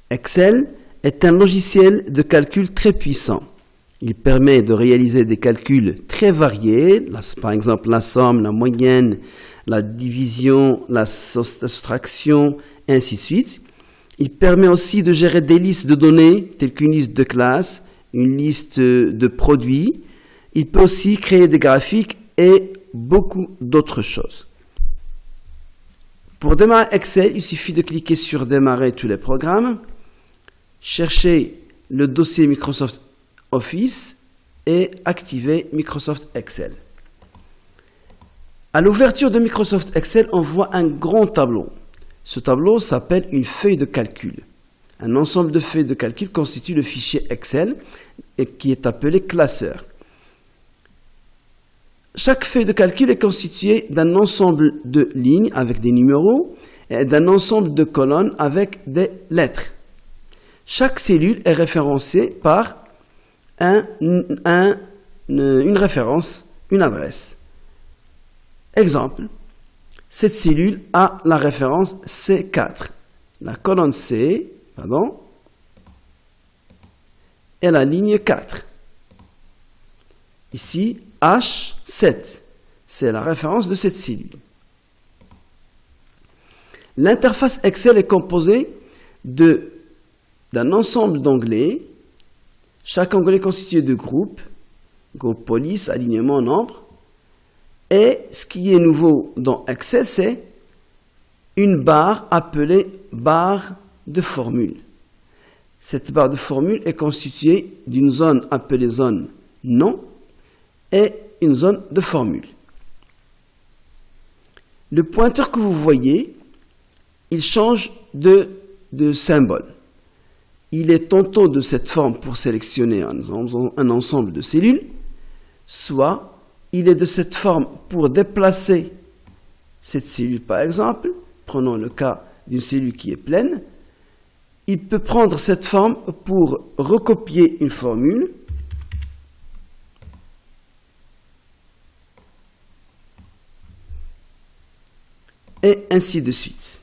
Excel est un logiciel de calcul très puissant. Il permet de réaliser des calculs très variés, par exemple la somme, la moyenne, la division, la soustraction, et ainsi de suite. Il permet aussi de gérer des listes de données, telles qu'une liste de classes, une liste de produits. Il peut aussi créer des graphiques et beaucoup d'autres choses. Pour démarrer Excel, il suffit de cliquer sur Démarrer tous les programmes, chercher le dossier Microsoft Office et activer Microsoft Excel. À l'ouverture de Microsoft Excel, on voit un grand tableau. Ce tableau s'appelle une feuille de calcul. Un ensemble de feuilles de calcul constitue le fichier Excel et qui est appelé classeur. Chaque feuille de calcul est constituée d'un ensemble de lignes avec des numéros et d'un ensemble de colonnes avec des lettres. Chaque cellule est référencée par une référence, une adresse. Exemple, cette cellule a la référence C4. La colonne C, et la ligne 4. Ici, H7, c'est la référence de cette cellule. L'interface Excel est composée d'un ensemble d'onglets. Chaque onglet est constitué de groupes, groupe police, alignement, nombre. Et ce qui est nouveau dans Excel, c'est une barre appelée barre de formule. Cette barre de formule est constituée d'une zone appelée zone nom et une zone de formule. Le pointeur que vous voyez, il change de symbole. Il est tantôt de cette forme pour sélectionner un ensemble de cellules, soit il est de cette forme pour déplacer cette cellule par exemple. Prenons le cas d'une cellule qui est pleine. Il peut prendre cette forme pour recopier une formule. Et ainsi de suite.